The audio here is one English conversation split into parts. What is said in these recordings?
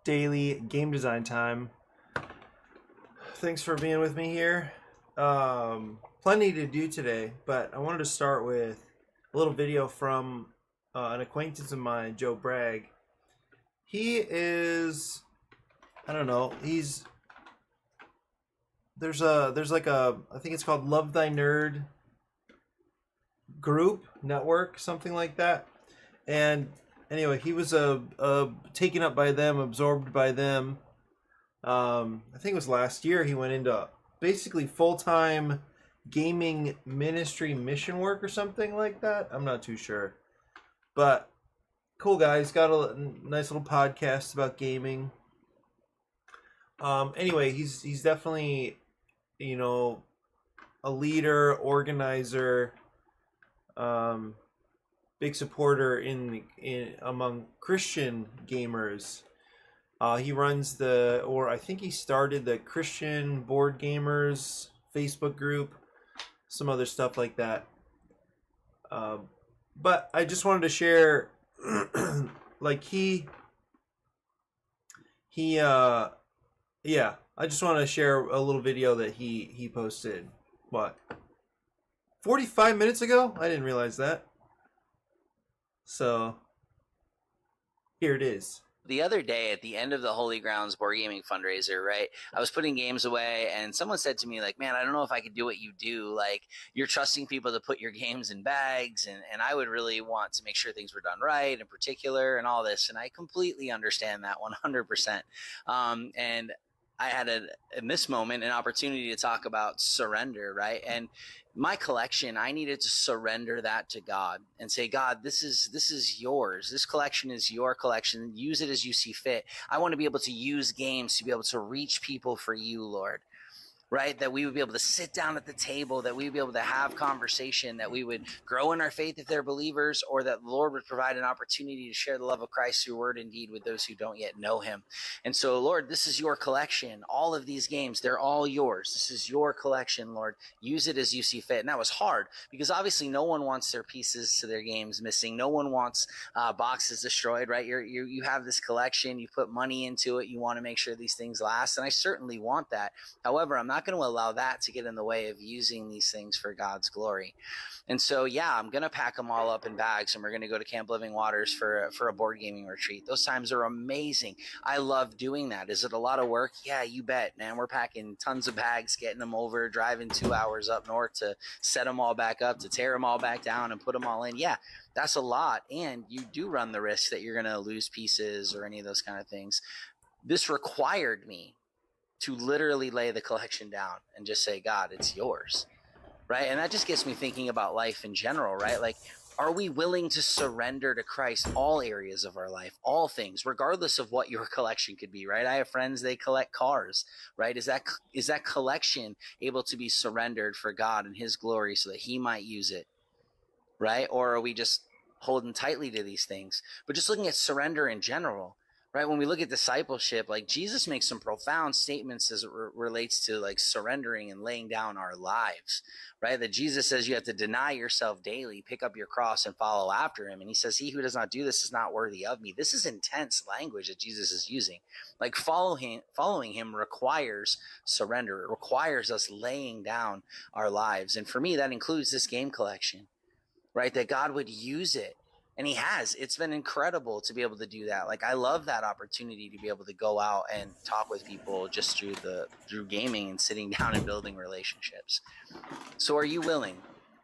daily game design time. Thanks for being with me here. Plenty to do today, but I wanted to start with a little video from an acquaintance of mine, Joe Bragg. He is, I don't know, there's like a, I think it's called Love Thy Nerd group, network, something like that. And anyway, he was taken up by them, absorbed by them. I think it was last year he went into basically full-time gaming ministry mission work or something like that. I'm not too sure. But cool guy. He's got a nice little podcast about gaming. Anyway, he's definitely, a leader, organizer, big supporter in among Christian gamers. He runs I think he started the Christian Board Gamers Facebook group, some other stuff like that. But I just wanted to share, like I just want to share a little video that he posted. What? 45 minutes ago? I didn't realize that. So here it is. The other day at the end of the Holy Grounds board gaming fundraiser, right, I was putting games away and someone said to me, like, man, I don't know if I could do what you do. Like, you're trusting people to put your games in bags, and I would really want to make sure things were done right in particular and all this. And I completely understand that 100%. And I had in this moment an opportunity to talk about surrender, right? And my collection, I needed to surrender that to God and say, God, this is yours. This collection is your collection. Use it as you see fit. I want to be able to use games to be able to reach people for you, Lord. Right? That we would be able to sit down at the table, that we would be able to have conversation, that we would grow in our faith if they're believers, or that the Lord would provide an opportunity to share the love of Christ through word and deed with those who don't yet know him. And so, Lord, this is your collection. All of these games, they're all yours. This is your collection, Lord. Use it as you see fit. And that was hard because obviously no one wants their pieces to their games missing. No one wants boxes destroyed, right? You have this collection, you put money into it, you want to make sure these things last. And I certainly want that. However, I'm not going to allow that to get in the way of using these things for God's glory. And so, yeah, I'm going to pack them all up in bags and we're going to go to Camp Living Waters for a board gaming retreat. Those times are amazing. I love doing that. Is it a lot of work? Yeah, you bet, man. We're packing tons of bags, getting them over, driving 2 hours up north to set them all back up, to tear them all back down and put them all in. Yeah, that's a lot. And you do run the risk that you're going to lose pieces or any of those kind of things. This required me to literally lay the collection down and just say, God, it's yours, right? And that just gets me thinking about life in general, right? Like, are we willing to surrender to Christ all areas of our life, all things, regardless of what your collection could be, right? I have friends, they collect cars, right? Is that collection able to be surrendered for God and his glory so that he might use it, right? Or are we just holding tightly to these things? But just looking at surrender in general, right? When we look at discipleship, like Jesus makes some profound statements as it relates to like surrendering and laying down our lives, right? That Jesus says you have to deny yourself daily, pick up your cross and follow after him. And he says, he who does not do this is not worthy of me. This is intense language that Jesus is using. Like following him requires surrender. It requires us laying down our lives. And for me, that includes this game collection, right? That God would use it. And he has. It's been incredible to be able to do that. Like, I love that opportunity to be able to go out and talk with people just through gaming and sitting down and building relationships. So are you willing,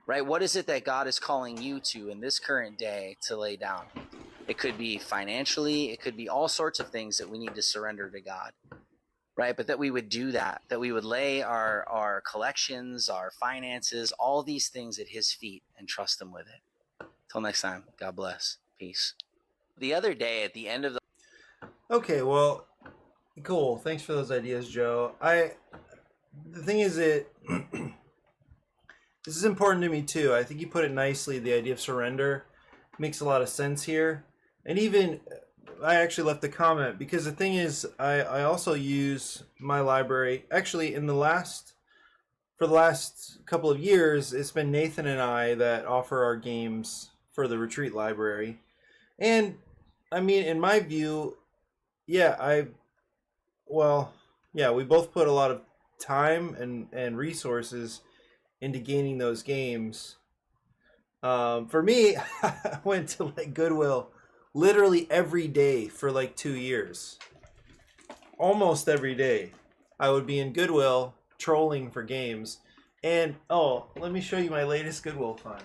right? What is it that God is calling you to in this current day to lay down? It could be financially. It could be all sorts of things that we need to surrender to God, right? But that we would do that we would lay our collections, our finances, all these things at his feet and trust him with it. Till next time, God bless. Peace. The other day at the end of the... Okay, well, cool. Thanks for those ideas, Joe. The thing is that this is important to me too. I think you put it nicely. The idea of surrender makes a lot of sense here. And even, I actually left a comment because the thing is, I also use my library. Actually, for the last couple of years, it's been Nathan and I that offer our games for the retreat library. And I mean, in my view, yeah, well, yeah, we both put a lot of time and resources into gaining those games. For me, I went to like Goodwill literally every day for like 2 years. Almost every day, I would be in Goodwill trolling for games. And oh, let me show you my latest Goodwill find.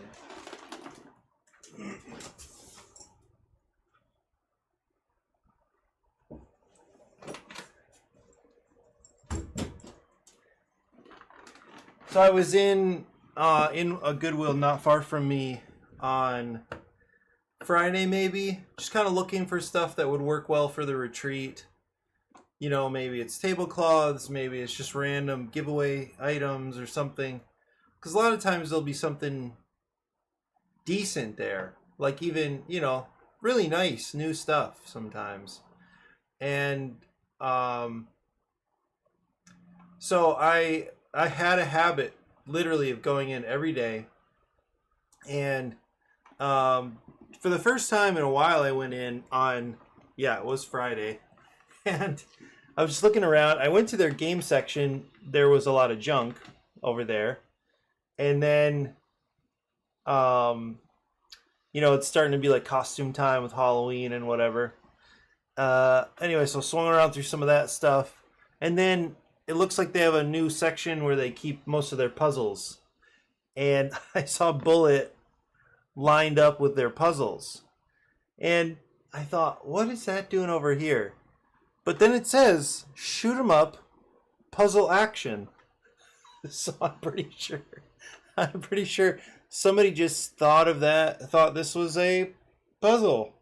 So I was in a Goodwill not far from me on Friday, maybe, just kind of looking for stuff that would work well for the retreat. You know, maybe it's tablecloths, maybe it's just random giveaway items or something. Because a lot of times there'll be something decent there, like even, you know, really nice new stuff sometimes. And um, so I had a habit literally of going in every day, and for the first time in a while, I went in on, yeah, it was Friday, and I was just looking around. I went to their game section. There was a lot of junk over there, and then um, you know, it's starting to be like costume time with Halloween and whatever. Anyway, so swung around through some of that stuff, and then it looks like they have a new section where they keep most of their puzzles. And I saw Bullet lined up with their puzzles, and I thought, what is that doing over here? But then it says shoot 'em up, puzzle action. So I'm pretty sure somebody just thought of that, thought this was a puzzle.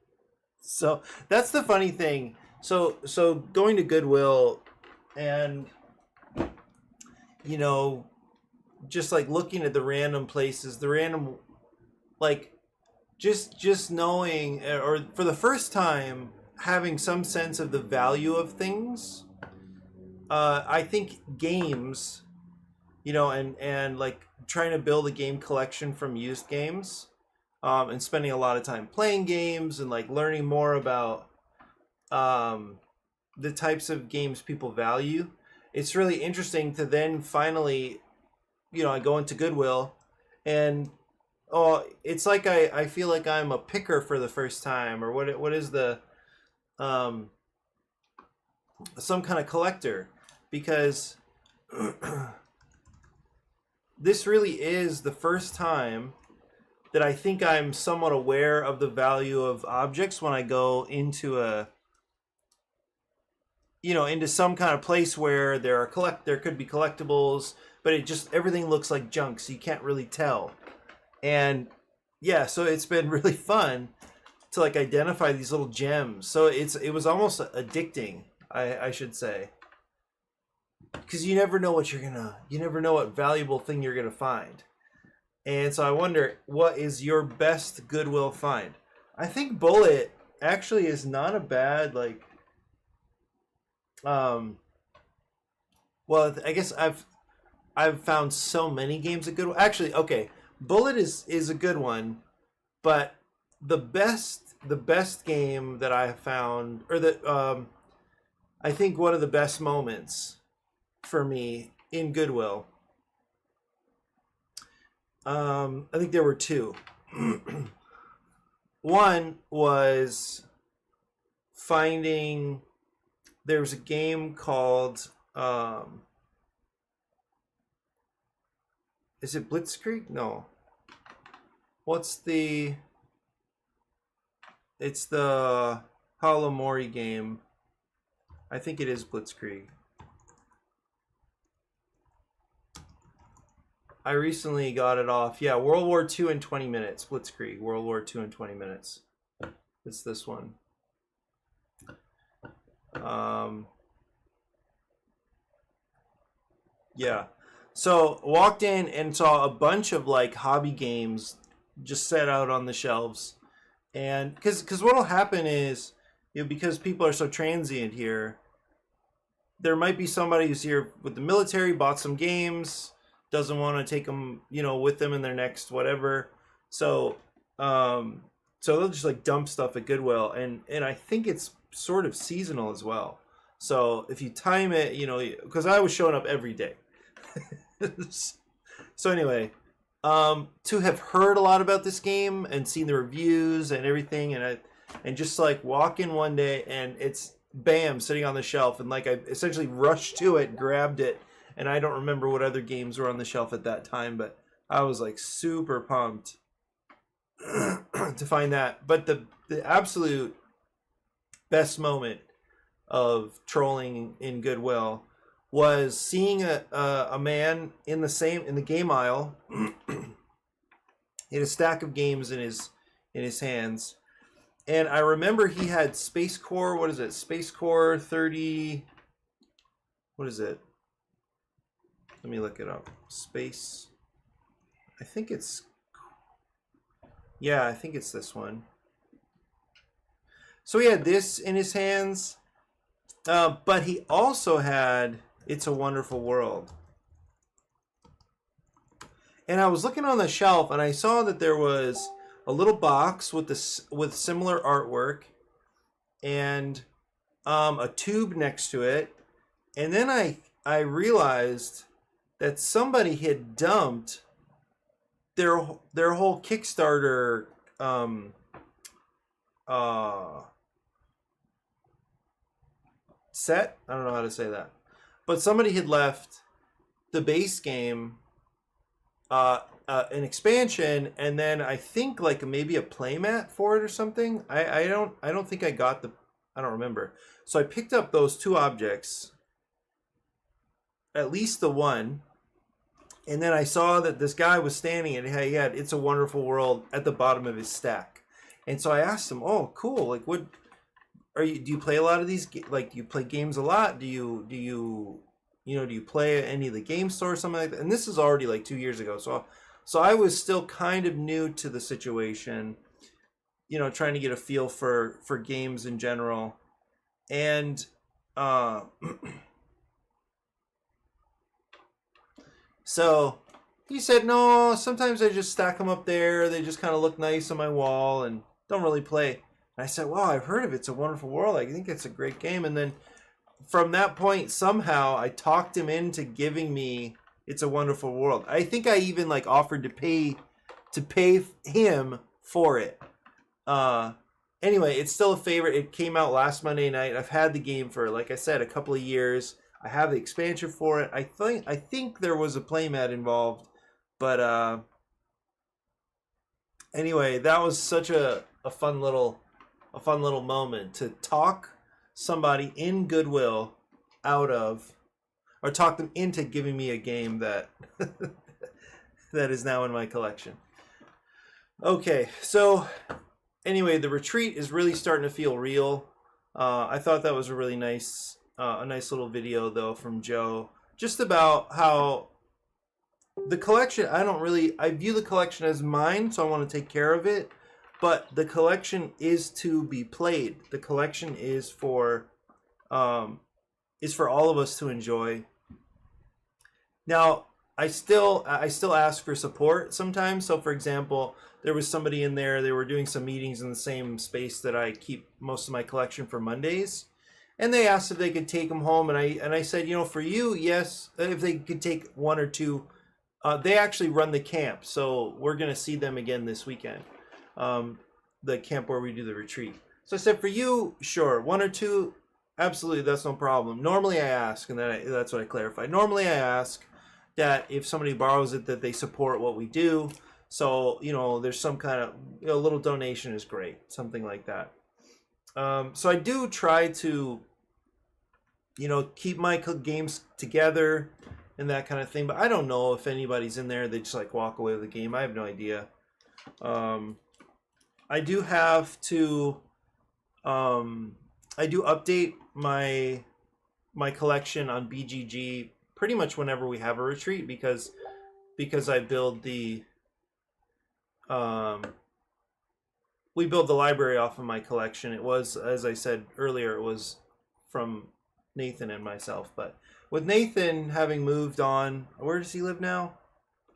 So that's the funny thing. So going to Goodwill and, you know, just like looking at the random places, the random, like, just knowing, or for the first time having some sense of the value of things. I think games, you know, and like trying to build a game collection from used games, and spending a lot of time playing games and like learning more about um, the types of games people value. It's really interesting to then finally, you know, I go into Goodwill, and oh, it's like I feel like I'm a picker for the first time, or what is the um, some kind of collector, because this really is the first time that I think I'm somewhat aware of the value of objects when I go into a, you know, into some kind of place where there could be collectibles, but it just everything looks like junk, so you can't really tell. And yeah, so it's been really fun to like identify these little gems. So it was almost addicting, I should say, because you never know what valuable thing you're gonna find. And so I wonder, what is your best Goodwill find? I think Bullet actually is not a bad, like, um well, I guess I've found so many games at Goodwill. Actually, okay, Bullet is a good one, but the best game that I have found, or that I think one of the best moments for me in Goodwill, I think there were two. One was finding, there was a game called is it Blitzkrieg? No. What's the It's the Halamori game. I think it is Blitzkrieg. I recently got it off. Yeah, World War II in 20 minutes. Blitzkrieg, World War II in 20 minutes. It's this one. Yeah. So walked in and saw a bunch of like hobby games just set out on the shelves, and because what'll happen is, you know, because people are so transient here, there might be somebody who's here with the military, bought some games, doesn't want to take them, you know, with them in their next whatever. So, so they'll just like dump stuff at Goodwill, and I think it's sort of seasonal as well. So if you time it, you know, because I was showing up every day. So anyway, to have heard a lot about this game and seen the reviews and everything, and just like walk in one day and it's bam sitting on the shelf, and like I essentially rushed to it, grabbed it, and I don't remember what other games were on the shelf at that time, but I was like super pumped to find that. But the absolute best moment of trolling in Goodwill was seeing a man in the game aisle. He had a stack of games in his hands, and I remember he had Space Core. What is it? Space Core 30. What is it? Let me look it up. Space. I think it's. Yeah, I think it's this one. So he had this in his hands, but he also had It's a Wonderful World. And I was looking on the shelf, and I saw that there was a little box with similar artwork, and a tube next to it. And then I realized that somebody had dumped their whole Kickstarter set. I don't know how to say that, but somebody had left the base game, an expansion, and then I think like maybe a playmat for it or something. I don't think I got I don't remember. So I picked up those two objects, at least the one, and then I saw that this guy was standing and he had It's a Wonderful World at the bottom of his stack. And so I asked him, "Oh, cool! Like, what do you play a lot of these? Like, do you play games a lot? Do you play at any of the game store or something like that?" And this is already like 2 years ago, so I was still kind of new to the situation, you know, trying to get a feel for games in general, and so he said, "No, sometimes I just stack them up there. They just kind of look nice on my wall and don't really play." And I said, "Wow, I've heard of It's a Wonderful World. I think it's a great game." And then from that point, somehow I talked him into giving me It's a Wonderful World. I think I even like offered to pay him for it. Anyway, it's still a favorite. It came out last Monday night. I've had the game for, like I said, a couple of years. I have the expansion for it. I think there was a playmat involved, but anyway, that was such a fun little moment to talk somebody in Goodwill out of, or talk them into giving me a game that that is now in my collection. Okay, so anyway, the retreat is really starting to feel real. I thought that was a really nice little video though from Joe, just about how the collection, I view the collection as mine, so I want to take care of it, but the collection is to be played. The collection is for all of us to enjoy. Now, I still ask for support sometimes. So for example, there was somebody in there, they were doing some meetings in the same space that I keep most of my collection for Mondays. And they asked if they could take them home, and I said, you know, for you, yes, if they could take one or two. They actually run the camp, so we're going to see them again this weekend, the camp where we do the retreat. So I said, for you, sure, one or two, absolutely, that's no problem. Normally I ask, and that's what I clarified. Normally I ask that if somebody borrows it, that they support what we do. So, you know, there's some kind of, you know, little donation is great, something like that. So I do try to, you know, keep my games together and that kind of thing, but I don't know if anybody's in there, they just like walk away with the game. I have no idea. I do have to I do update my collection on BGG pretty much whenever we have a retreat, because I build the we build the library off of my collection. It was, as I said earlier, it was from Nathan and myself, but with Nathan having moved on, where does he live now?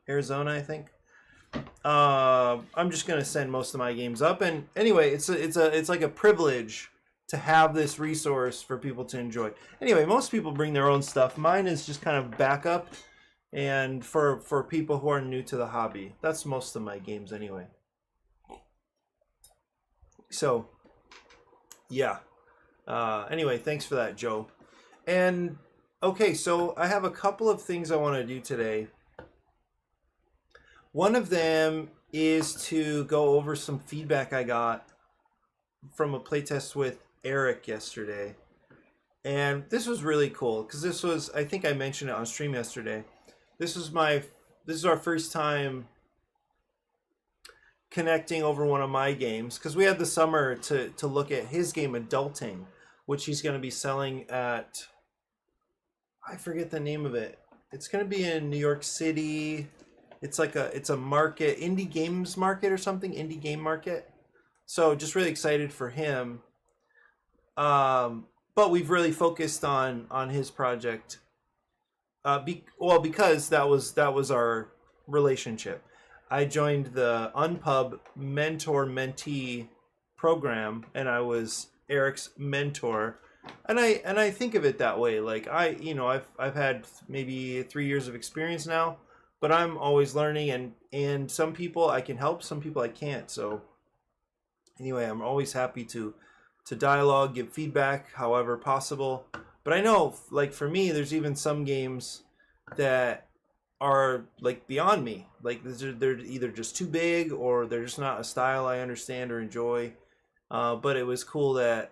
Arizona, I think. I'm just gonna send most of my games up. And anyway, it's like a privilege to have this resource for people to enjoy. Anyway, most people bring their own stuff. Mine is just kind of backup, and for people who are new to the hobby. That's most of my games anyway. So yeah. Anyway, thanks for that, Joe. And okay, so I have a couple of things I want to do today. One of them is to go over some feedback I got from a playtest with Eric yesterday. And this was really cool because this was, I think I mentioned it on stream yesterday. This is our first time connecting over one of my games because we had the summer to look at his game Adulting, which he's going to be selling at, I forget the name of it. It's going to be in New York City. It's a market, indie games market or something, indie game market. So just really excited for him. But we've really focused on his project. Because that was our relationship. I joined the Unpub mentor-mentee program, and I was Eric's mentor. And I think of it that way. Like I've had maybe 3 years of experience now, but I'm always learning, and some people I can help, some people I can't. So anyway, I'm always happy to dialogue, give feedback however possible. But I know, like for me, there's even some games that are like beyond me. Like they're either just too big or they're just not a style I understand or enjoy. But it was cool that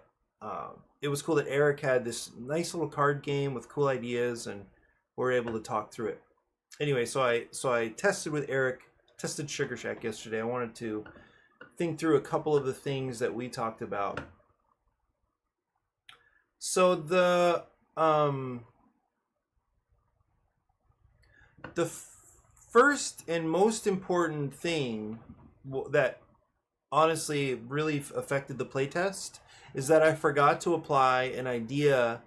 Eric had this nice little card game with cool ideas, and we're able to talk through it. Anyway, so I tested with Eric, tested Sugar Shack yesterday. I wanted to think through a couple of the things that we talked about. So the first and most important thing that honestly really affected the playtest is that I forgot to apply an idea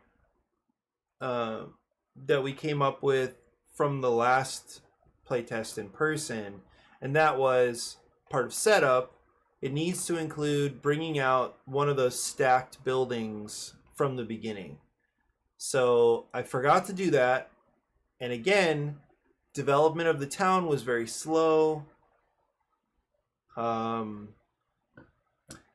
that we came up with from the last playtest in person, and that was part of setup. It needs to include bringing out one of those stacked buildings from the beginning. So I forgot to do that, and again, development of the town was very slow,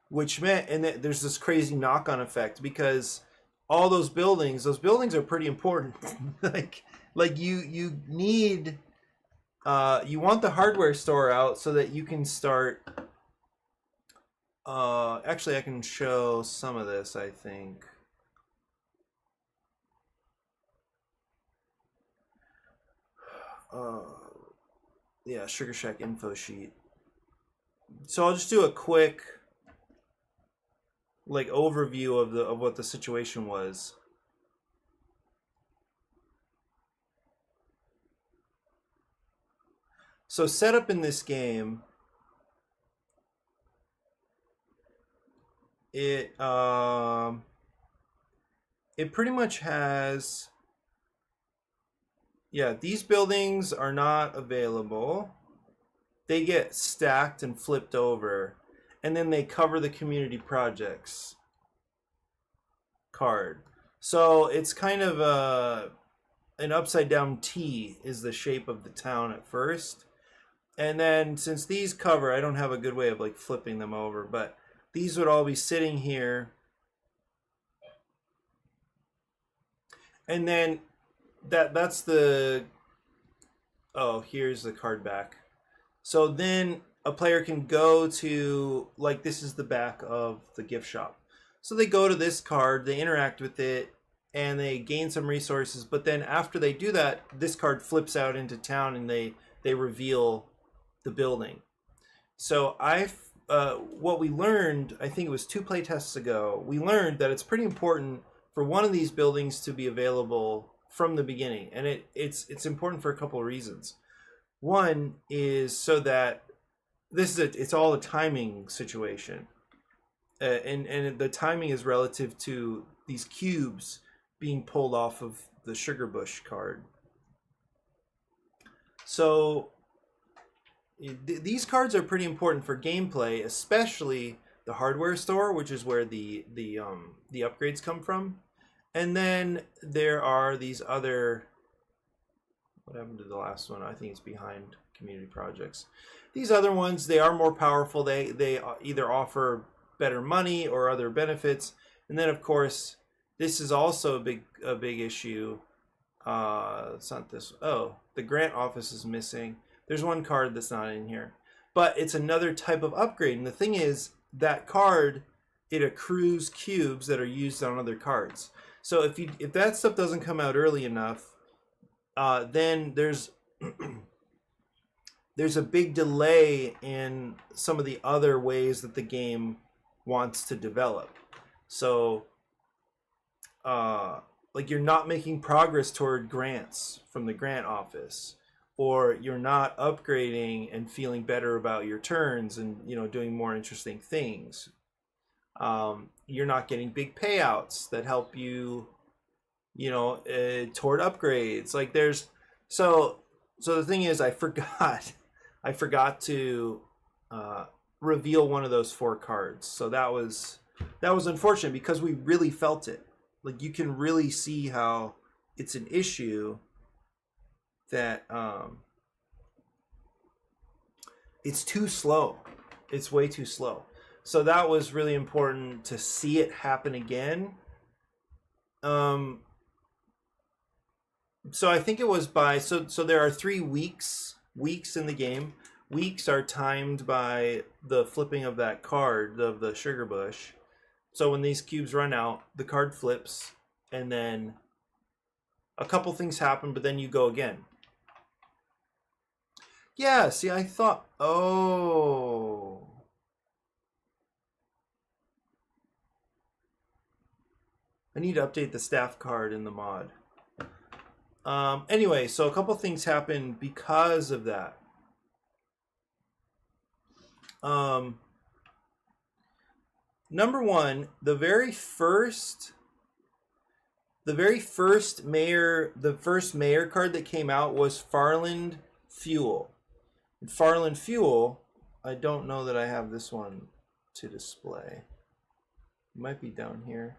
which meant, and there's this crazy knock-on effect because all those buildings are pretty important. like you need you want the hardware store out so that you can start. Actually, I can show some of this, I think. Yeah, Sugar Shack info sheet. So I'll just do a quick like overview of what the situation was. So setup in this game, it pretty much has, yeah, these buildings are not available. They get stacked and flipped over, and then they cover the community projects card. So it's kind of an upside down T is the shape of the town at first. And then since these cover, I don't have a good way of like flipping them over, but these would all be sitting here. And then that's the, oh, here's the card back. So then a player can go to, like, this is the back of the gift shop. So they go to this card, they interact with it, and they gain some resources. But then after they do that, this card flips out into town, and they reveal the building. So what we learned, I think it was 2 playtests ago, we learned that it's pretty important for one of these buildings to be available from the beginning, and it's important for a couple of reasons. One is so that it's all a timing situation, and the timing is relative to these cubes being pulled off of the Sugar Bush card. So these cards are pretty important for gameplay, especially the hardware store, which is where the upgrades come from. And then there are these other. What happened to the last one? I think it's behind community projects. These other ones, they are more powerful. They either offer better money or other benefits. And then of course, this is also a big issue. It's not this. Oh, the grant office is missing. There's one card that's not in here, but it's another type of upgrade. And the thing is, that card, it accrues cubes that are used on other cards. So if that stuff doesn't come out early enough, then there's there's a big delay in some of the other ways that the game wants to develop. So like you're not making progress toward grants from the grant office, or you're not upgrading and feeling better about your turns and, you know, doing more interesting things. You're not getting big payouts that help you, you know, toward upgrades. Like there's so the thing is, I forgot to reveal one of those 4 cards. So that was unfortunate because we really felt it. Like you can really see how it's an issue that it's too slow. It's way too slow. So that was really important to see it happen again. So I think it was by so there are 3 weeks in the game. Weeks are timed by the flipping of that card of the sugar bush. So when these cubes run out, the card flips, and then a couple things happen, but then you go again. Yeah, see, I thought, oh. I need to update the staff card in the mod. Anyway, so a couple things happen because of that. Number one, the first mayor card that came out was Farland Fuel. And Farland Fuel, I don't know that I have this one to display. It might be down here.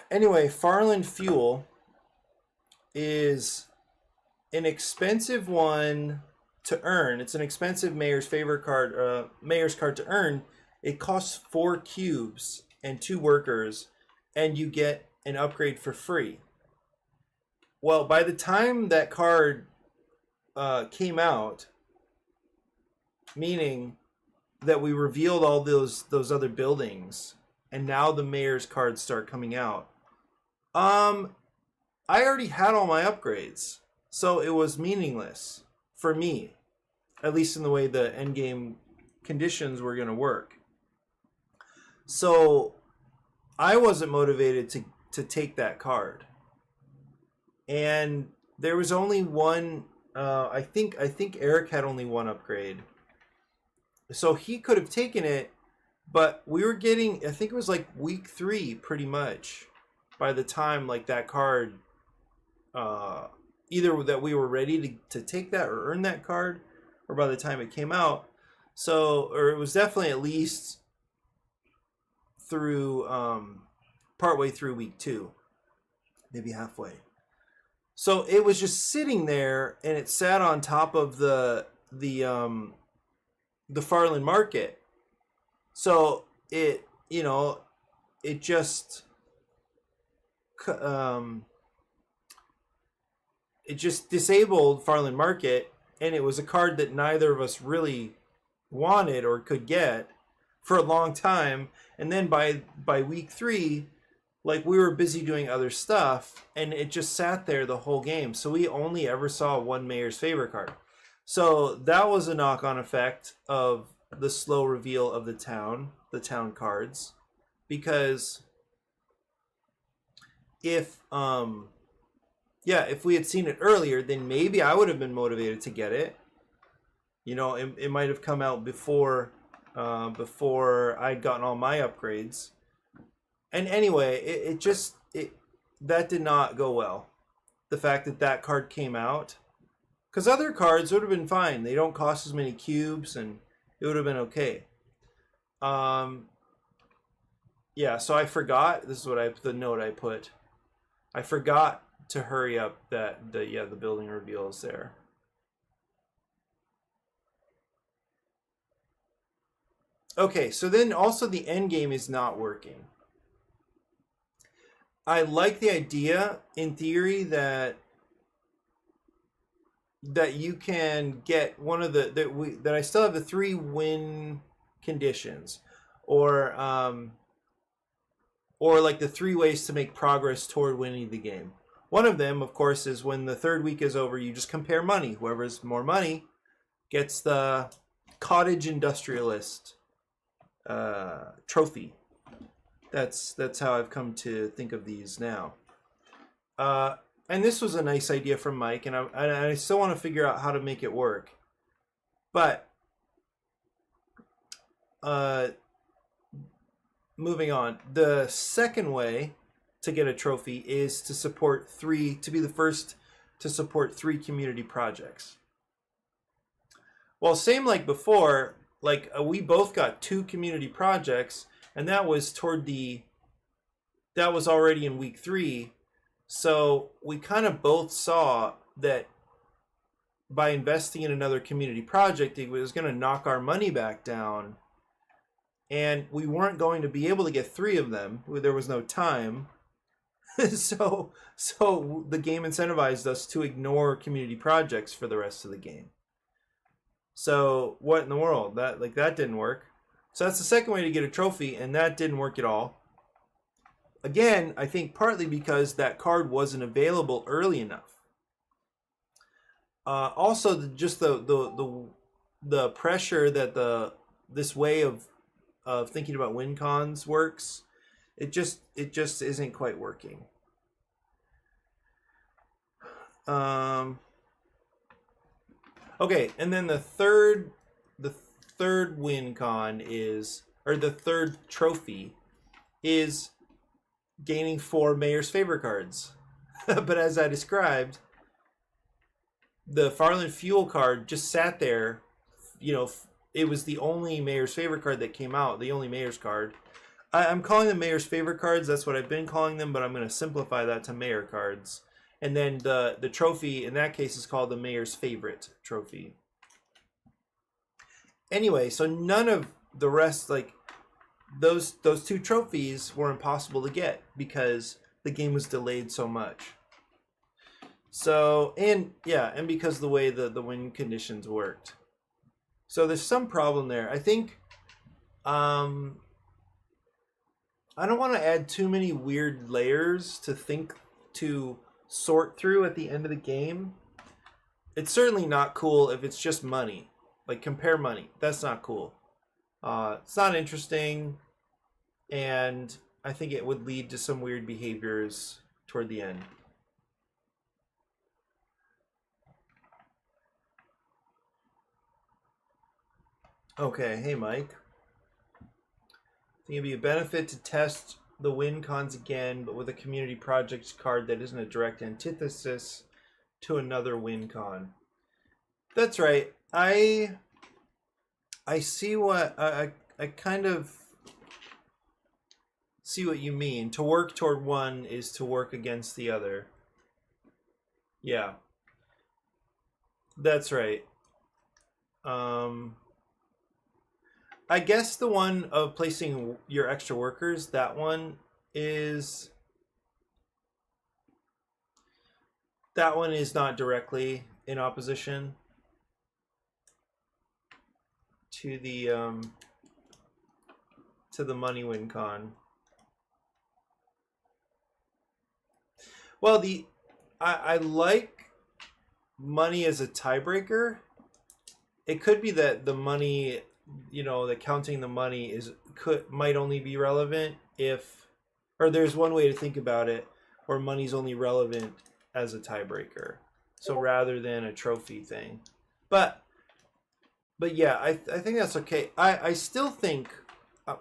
Anyway, Farland Fuel is an expensive one to earn. It's an expensive mayor's favorite card, mayor's card to earn. It costs 4 cubes and 2 workers, and you get an upgrade for free. Well, by the time that card came out, meaning that we revealed all those other buildings, and now the mayor's cards start coming out, I already had all my upgrades, so it was meaningless for me, at least in the way the endgame conditions were going to work. So I wasn't motivated to take that card, and there was only one. I think Eric had only one upgrade, so he could have taken it, but we were getting, I think it was like week 3 pretty much, by the time like that card, either that we were ready to take that or earn that card, or by the time it came out. So, or it was definitely at least through partway through week 2, maybe halfway. So it was just sitting there, and it sat on top of the Farland Market. So it, you know, it just disabled Farland Market, and it was a card that neither of us really wanted or could get for a long time. And then by week 3, like, we were busy doing other stuff, and it just sat there the whole game. So we only ever saw one mayor's favorite card. So that was a knock-on effect of the slow reveal of the town cards, because if we had seen it earlier, then maybe I would have been motivated to get it. You know, it might have come out before I'd gotten all my upgrades. And anyway, it that did not go well. The fact that that card came out, because other cards would have been fine. They don't cost as many cubes, and it would have been okay. Yeah, so I forgot. This is what the note I put. I forgot to hurry up that the building reveal is there. Okay, so then also the end game is not working. I like the idea in theory that you can get one of that I still have the 3 win conditions, or like the 3 ways to make progress toward winning the game. One of them, of course, is when the 3rd week is over, you just compare money. Whoever has more money gets the Cottage Industrialist trophy. That's how I've come to think of these now. And this was a nice idea from Mike, and I still want to figure out how to make it work. But moving on, the second way to get a trophy is to be the first to support 3 community projects. Well, same like before, like we both got 2 community projects, and that was already in week 3. So we kind of both saw that by investing in another community project, it was going to knock our money back down, and we weren't going to be able to get 3 of them. There was no time. so the game incentivized us to ignore community projects for the rest of the game. So what in the world? That didn't work. So that's the second way to get a trophy, and that didn't work at all. Again, I think partly because that card wasn't available early enough. Also, the pressure that this way of thinking about win cons works, it just isn't quite working. Okay, and then the third win con is, or the third trophy is gaining 4 Mayor's Favor cards. But as I described, the Farland Fuel card just sat there. You know, it was the only Mayor's Favor card that came out, the only Mayor's card. I'm calling them Mayor's Favor cards. That's what I've been calling them, but I'm going to simplify that to Mayor cards. And then the trophy in that case is called the Mayor's Favorite trophy. Anyway, so none of the rest, like those 2 trophies were impossible to get because the game was delayed so much. So, and because the way the win conditions worked. So there's some problem there. I think I don't want to add too many weird layers to sort through at the end of the game. It's certainly not cool if it's just money. Like compare money. That's not cool. It's not interesting, and I think it would lead to some weird behaviors toward the end. Okay, hey Mike. I think it'd be a benefit to test the win cons again, but with a community projects card that isn't a direct antithesis to another win con. That's right. I see what I kind of see what you mean. To work toward one is to work against the other. Yeah. That's right. I guess the one of placing your extra workers, that one is not directly in opposition to the money win con. Well, I like money as a tiebreaker. It could be that the money, that counting the money might only be relevant or there's one way to think about it, where money's only relevant as a tiebreaker. So rather than a trophy thing. But yeah, I think that's okay. I still think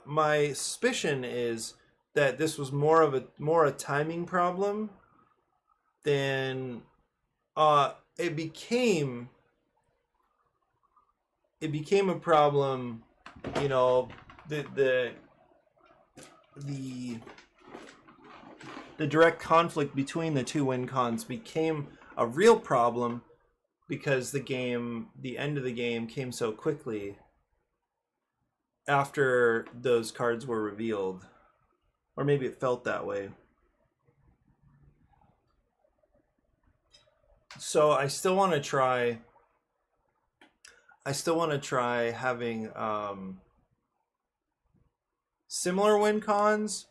my suspicion is that this was more a timing problem than it became a problem. You know, the direct conflict between the two win cons became a real problem because the end of the game came so quickly after those cards were revealed. Or maybe it felt that way. So I still want to try having similar win cons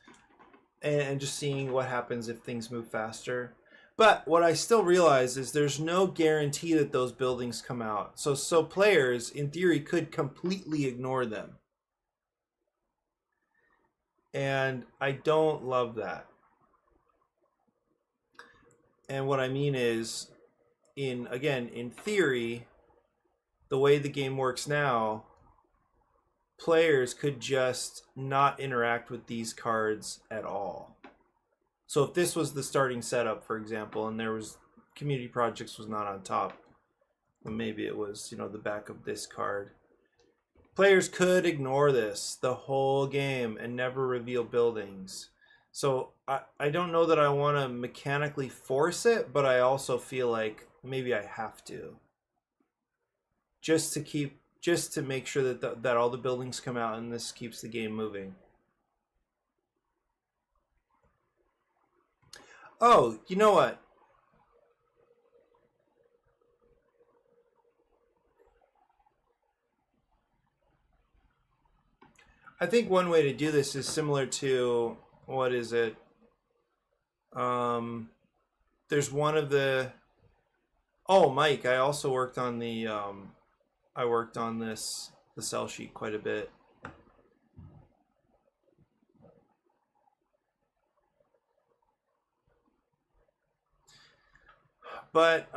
and just seeing what happens if things move faster. But what I still realize is there's no guarantee that those buildings come out. So players, in theory, could completely ignore them. And I don't love that. And what I mean is, in theory, the way the game works now, players could just not interact with these cards at all. So if this was the starting setup, for example, and there was community projects was not on top, well, maybe it was, you know, the back of this card. Players could ignore this the whole game and never reveal buildings. So I don't know that I want to mechanically force it, but I also feel like maybe I have to. Just to make sure that all the buildings come out and this keeps the game moving. Oh, you know what? I think one way to do this is similar to, what is it? There's one of the, oh, Mike, I also worked on the, the cell sheet quite a bit. But,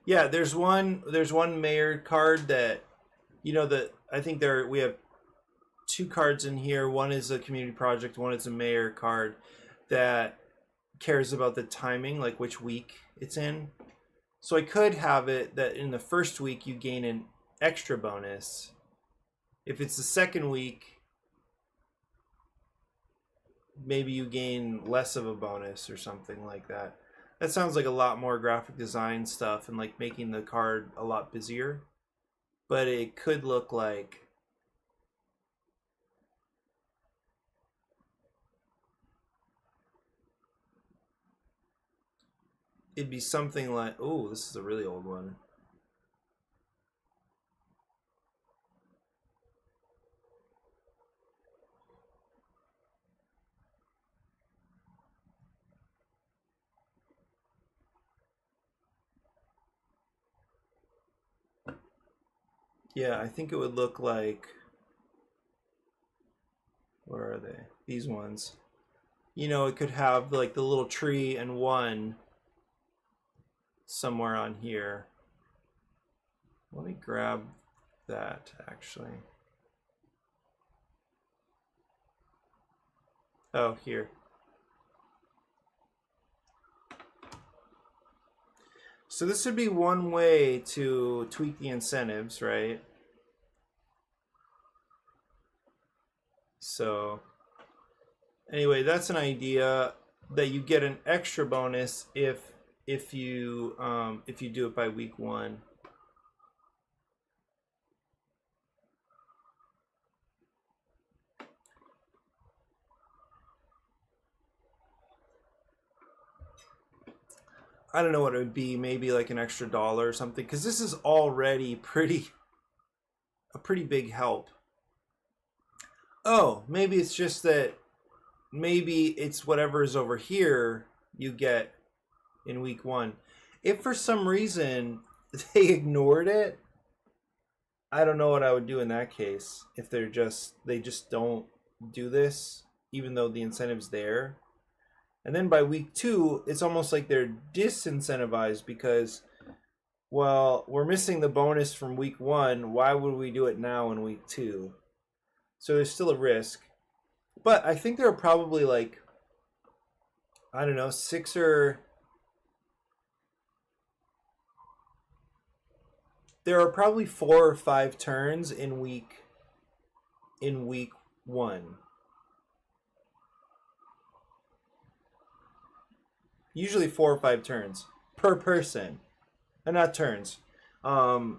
yeah, there's one mayor card that, you know, that I think we have two cards in here. One is a community project, one is a mayor card that cares about the timing, like which week it's in. So I could have it that in the first week you gain an extra bonus. If it's the second week, maybe you gain less of a bonus or something like that. That sounds like a lot more graphic design stuff and like making the card a lot busier. But it could look like it'd be something like, oh, this is a really old one. Yeah, I think it would look like, where are they? These ones. You know, it could have like the little tree and one somewhere on here. Let me grab that actually. Oh, here. So this would be one way to tweak the incentives, right? So anyway, that's an idea, that you get an extra bonus if you do it by week 1. I don't know what it would be, maybe like an extra $1 or something, because this is already a pretty big help. Oh, maybe it's just that, maybe it's whatever is over here you get in week 1. If for some reason they ignored it, I don't know what I would do in that case. If they just don't do this, even though the incentive's there. And then by week 2, it's almost like they're disincentivized because well, we're missing the bonus from week 1. Why would we do it now in week 2? So there's still a risk. But I think there are probably like, I don't know, there are probably 4 or 5 turns in week 1. Usually 4 or 5 turns per person. And not turns. 4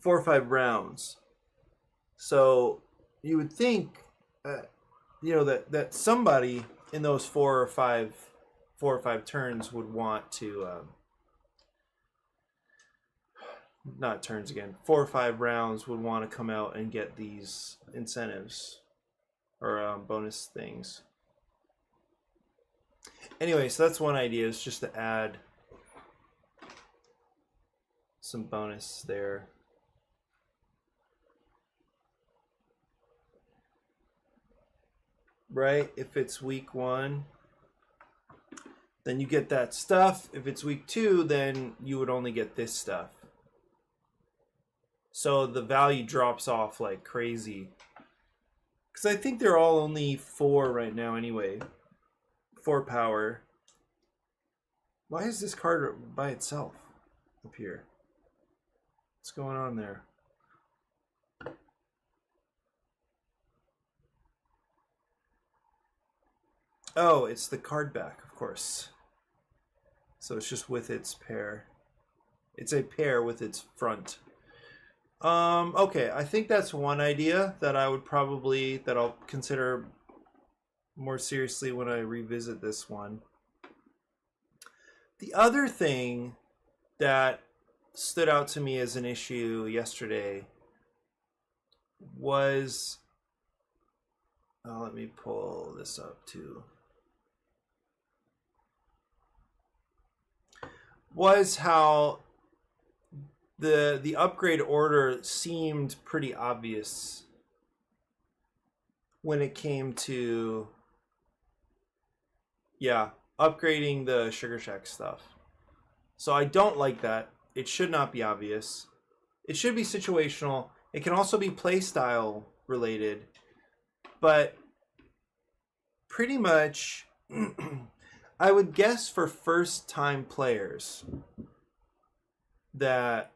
or 5 rounds. So you would think that somebody in those 4 or 5 turns would want to not turns again, 4 or 5 rounds would want to come out and get these incentives or bonus things. Anyway, so that's one idea, is just to add some bonus there. Right? If it's week 1, then you get that stuff. If it's week 2, then you would only get this stuff. So the value drops off like crazy. Because I think they're all only 4 right now anyway. 4 power. Why is this card by itself up here? What's going on there? Oh, it's the card back, of course. So it's just with its pair. It's a pair with its front. Okay, I think that's one idea that I'll consider more seriously when I revisit this one. The other thing that stood out to me as an issue yesterday was, let me pull this up too, was how the upgrade order seemed pretty obvious when it came to upgrading the Sugar Shack stuff. So I don't like that. It should not be obvious. It should be situational. It can also be playstyle related, but pretty much I would guess for first time players that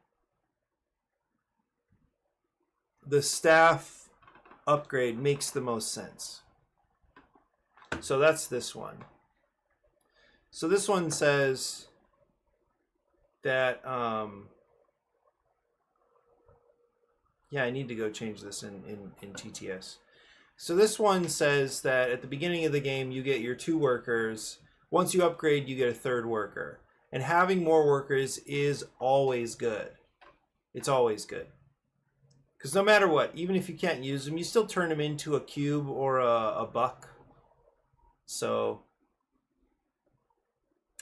the staff upgrade makes the most sense. So that's this one. So this one says that I need to go change this in TTS. So this one says that at the beginning of the game you get your 2 workers. Once you upgrade, you get a 3rd worker. And having more workers is always good. It's always good. Because no matter what, even if you can't use them, you still turn them into a cube or a buck. So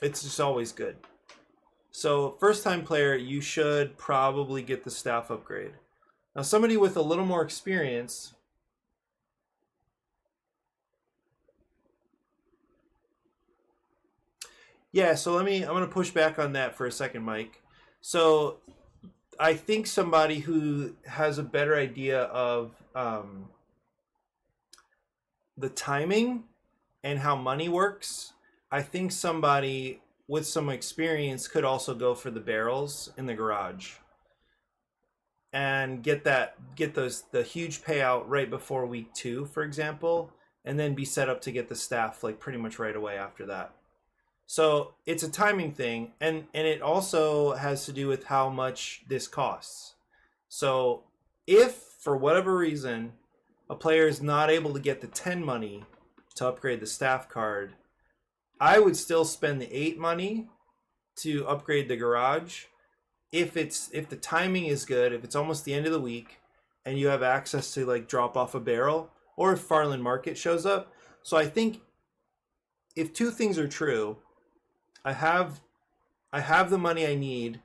it's just always good. So first time player, you should probably get the staff upgrade. Now somebody with a little more experience, so I'm going to push back on that for a second, Mike. So I think somebody who has a better idea of the timing and how money works, I think somebody with some experience could also go for the barrels in the garage and get the huge payout right before week 2, for example, and then be set up to get the staff like pretty much right away after that. So it's a timing thing, and it also has to do with how much this costs. So if for whatever reason a player is not able to get the 10 money to upgrade the staff card, I would still spend the 8 money to upgrade the garage. If the timing is good, if it's almost the end of the week and you have access to like drop off a barrel, or if Farland Market shows up. So I think if 2 things are true, I have the money I need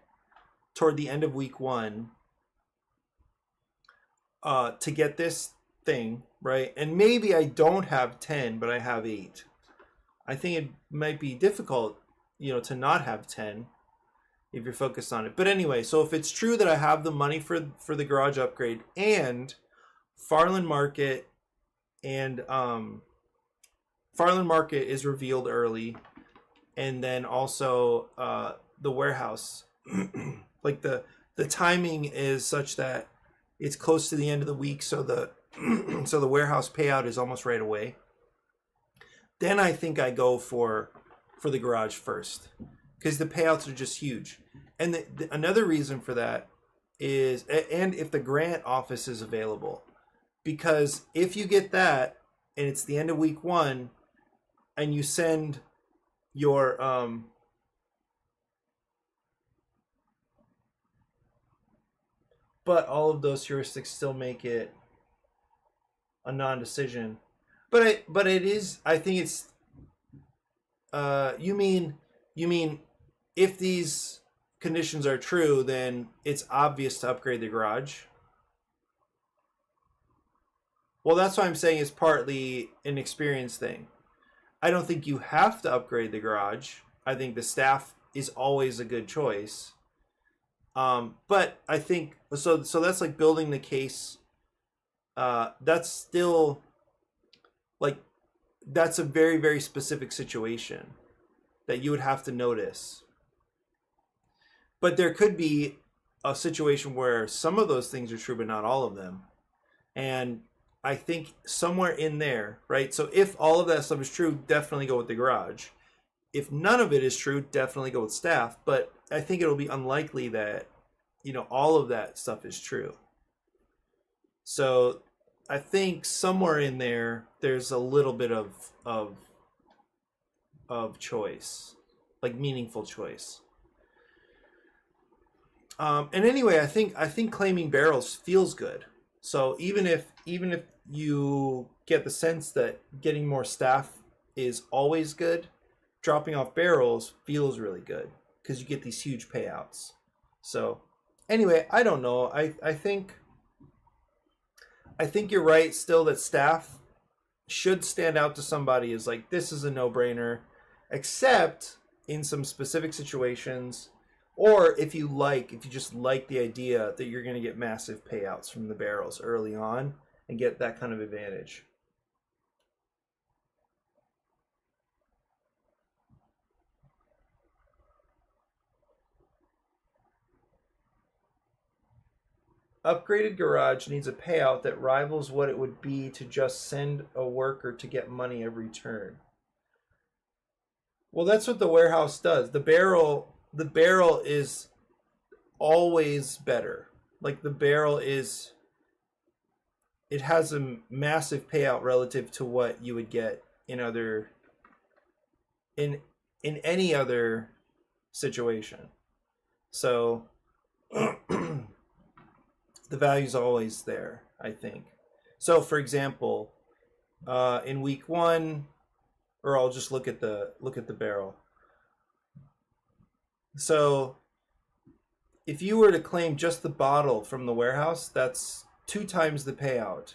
toward the end of week 1 to get this thing, right? And maybe I don't have 10, but I have 8. I think it might be difficult, to not have 10. if you're focused on it. But anyway, so if it's true that I have the money for the garage upgrade, and Farland Market and Farland Market is revealed early, and then also the warehouse, like the timing is such that it's close to the end of the week, so the so the warehouse payout is almost right away. Then I think I go for the garage first, because the payouts are just huge. And another reason for that is, and if the grant office is available, because if you get that and it's the end of week 1 and you send your but all of those heuristics still make it a non-decision. But it is, I think it's you mean if these conditions are true, then it's obvious to upgrade the garage. Well, that's why I'm saying it's partly an experience thing. I don't think you have to upgrade the garage. I think the staff is always a good choice. But I think so that's like building the case. That's still like, that's a very, very specific situation that you would have to notice. But there could be a situation where some of those things are true, but not all of them. And I think somewhere in there, right? So if all of that stuff is true, definitely go with the garage. If none of it is true, definitely go with staff. But I think it'll be unlikely that, all of that stuff is true. So I think somewhere in there, there's a little bit of choice, like meaningful choice. And anyway, I think claiming barrels feels good. So even if you get the sense that getting more staff is always good, dropping off barrels feels really good because you get these huge payouts. So anyway, I don't know. I think you're right still that staff should stand out to somebody as like, this is a no-brainer, except in some specific situations, or if you just like the idea that you're going to get massive payouts from the barrels early on and get that kind of advantage. Upgraded garage needs a payout that rivals what it would be to just send a worker to get money every turn. Well, that's what the warehouse does. The barrel is always better. Like the barrel is, it has a massive payout relative to what you would get in any other situation. So the value's always there, I think. So for example, in week 1, or I'll just look at the barrel. So if you were to claim just the bottle from the warehouse, that's 2 times the payout.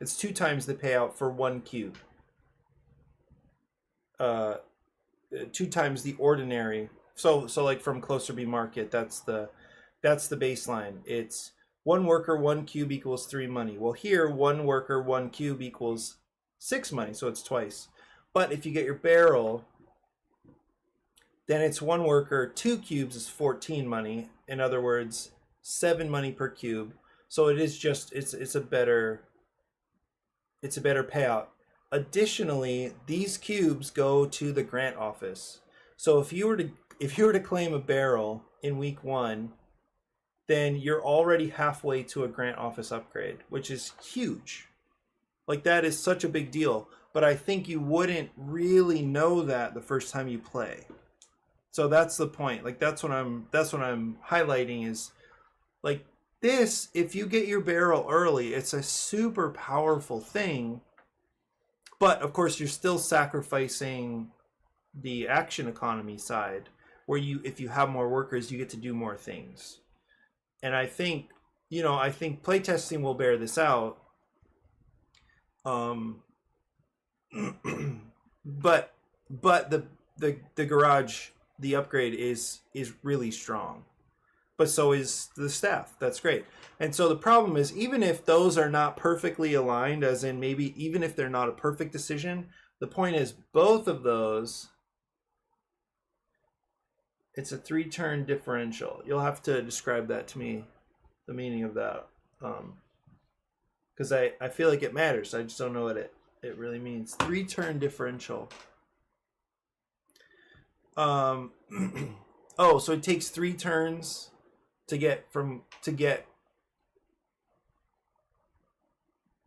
It's 2 times the payout for 1 cube. 2 times the ordinary. So like from Closerby Market, that's the baseline. It's 1 worker, 1 cube equals 3 money. Well, here 1 worker, 1 cube equals 6 money, so it's twice. But if you get your barrel, then it's 1 worker, 2 cubes is 14 money. In other words, 7 money per cube. So it is just it's a better payout. Additionally, these cubes go to the grant office. So if you were to claim a barrel in week 1, then you're already halfway to a grant office upgrade, which is huge. Like that is such a big deal. But I think you wouldn't really know that the first time you play. So that's the point. Like that's what I'm highlighting is like this, if you get your barrel early, it's a super powerful thing. But of course you're still sacrificing the action economy side, where if you have more workers, you get to do more things. And I think playtesting will bear this out. But but the garage, the upgrade is really strong. But so is the staff. That's great. And so the problem is, even if those are not perfectly aligned, as in maybe even if they're not a perfect decision, the point is both of those, it's a 3-turn differential. You'll have to describe that to me, the meaning of that. Because I feel like it matters. I just don't know what it really means. 3-turn differential. Oh, so it takes 3 turns to get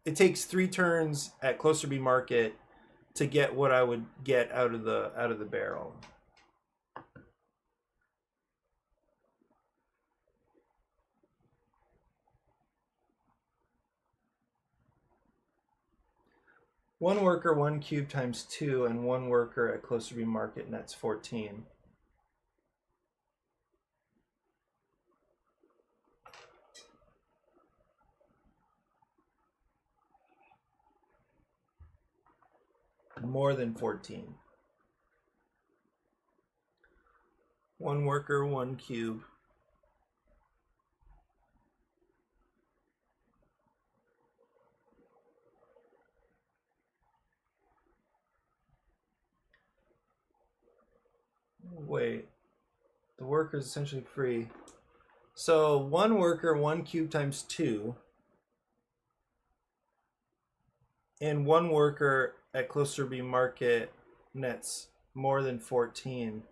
it takes 3 turns at Closer B Market to get what I would get out of the barrel. One worker, 1 cube times 2, and 1 worker at Closer B Market nets 14. More than 14. 1 worker, 1 cube. Wait, the worker is essentially free. So 1 worker, 1 cube times 2, and 1 worker at Closer B Market nets more than 14.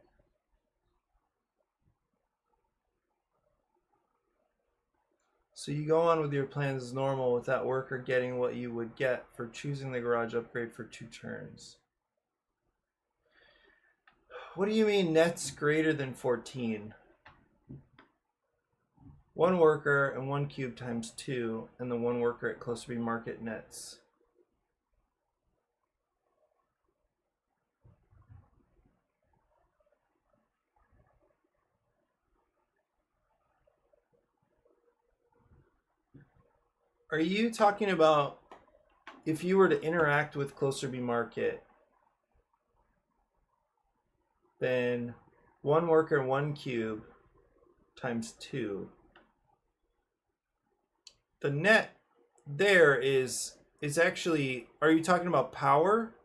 So you go on with your plans as normal with that worker getting what you would get for choosing the garage upgrade for 2 turns. What do you mean nets greater than 14? 1 worker and 1 cube times 2, and the 1 worker at Closer B Market nets. Are you talking about if you were to interact with Closer B Market, then 1 worker, 1 cube times 2. The net there is actually, are you talking about power?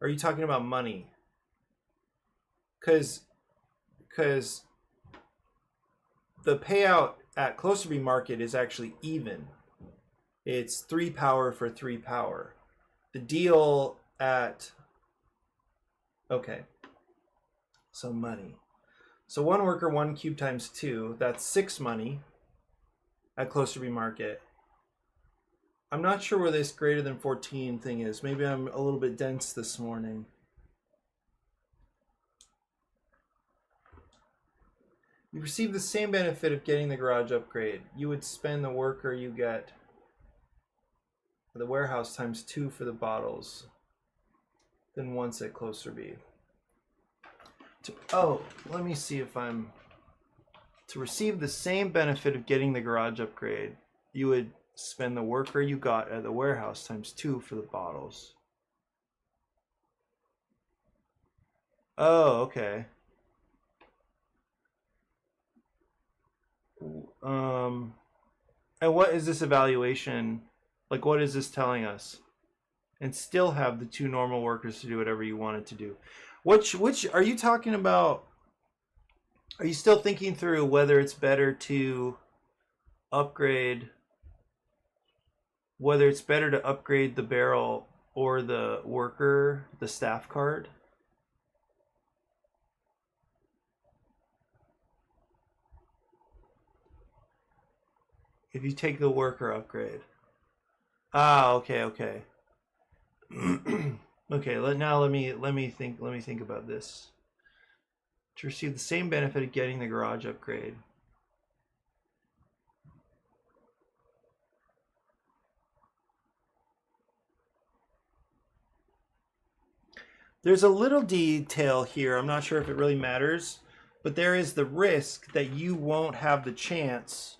Or are you talking about money? Because the payout at Closer B Market is actually even. It's 3 power for 3 power. The deal at, okay, so money. So 1 worker, 1 cube times 2, that's 6 money at Closer B Market. I'm not sure where this greater than 14 thing is. Maybe I'm a little bit dense this morning. You receive the same benefit of getting the garage upgrade. You would spend the worker you get the warehouse times 2 for the bottles, then once at Closer B. Oh, let me see if I'm... To receive the same benefit of getting the garage upgrade, you would spend the worker you got at the warehouse times 2 for the bottles. Oh, okay. And what is this evaluation? Like, what is this telling us? And still have the 2 normal workers to do whatever you wanted to do. Which are you talking about? Are you still thinking through whether it's better to upgrade, whether it's better to upgrade the barrel or the worker, the staff card? If you take the worker upgrade. Ah, okay. Okay, let me think about this. To receive the same benefit of getting the garage upgrade. There's a little detail here. I'm not sure if it really matters, but there is the risk that you won't have the chance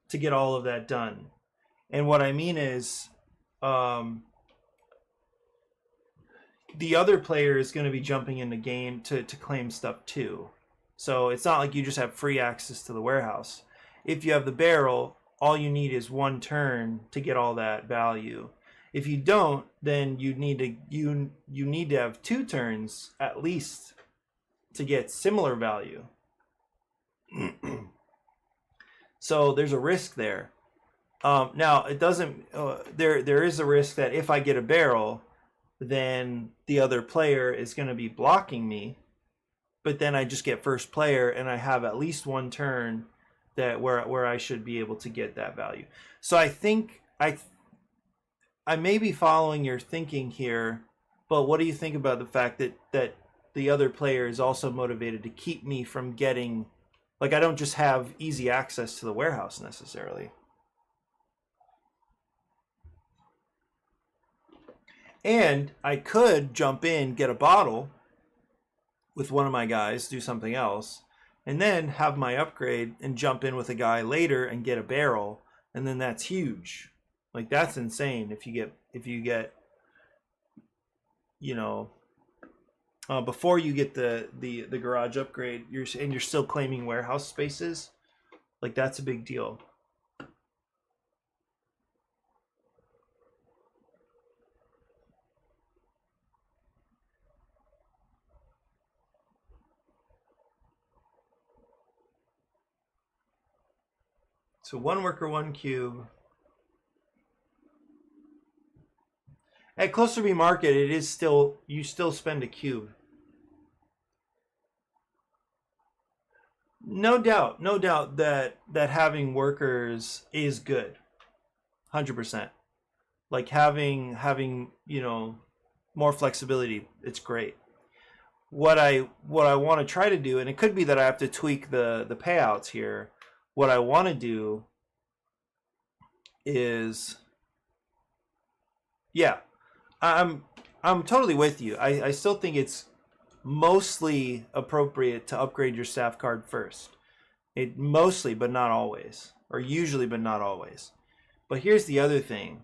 to get all of that done. And what I mean is, the other player is going to be jumping in the game to claim stuff too. So it's not like you just have free access to the warehouse. If you have the barrel, all you need is one turn to get all that value. If you don't, then you need to have 2 turns at least to get similar value. So there's a risk there. Now it doesn't. There is a risk that if I get a barrel, then the other player is going to be blocking me. But then I just get first player, and I have at least 1 turn that where I should be able to get that value. So I think I may be following your thinking here, but what do you think about the fact that the other player is also motivated to keep me from getting, like, I don't just have easy access to the warehouse necessarily. And I could jump in, get a bottle with one of my guys, do something else, and then have my upgrade and jump in with a guy later and get a barrel, and then that's huge. Like, that's insane if you get you know, before you get the garage upgrade, you're still claiming warehouse spaces. Like, that's a big deal. So 1 worker, 1 cube. At Closer Be Market, it is still, you still spend a cube. No doubt that having workers is good. 100%. Like having, you know, more flexibility, it's great. What I want to try to do, and it could be that I have to tweak the payouts here. What I want to do is, yeah, I'm totally with you. I still think it's mostly appropriate to upgrade your staff card first. It mostly, but not always, or usually, but not always. But here's the other thing.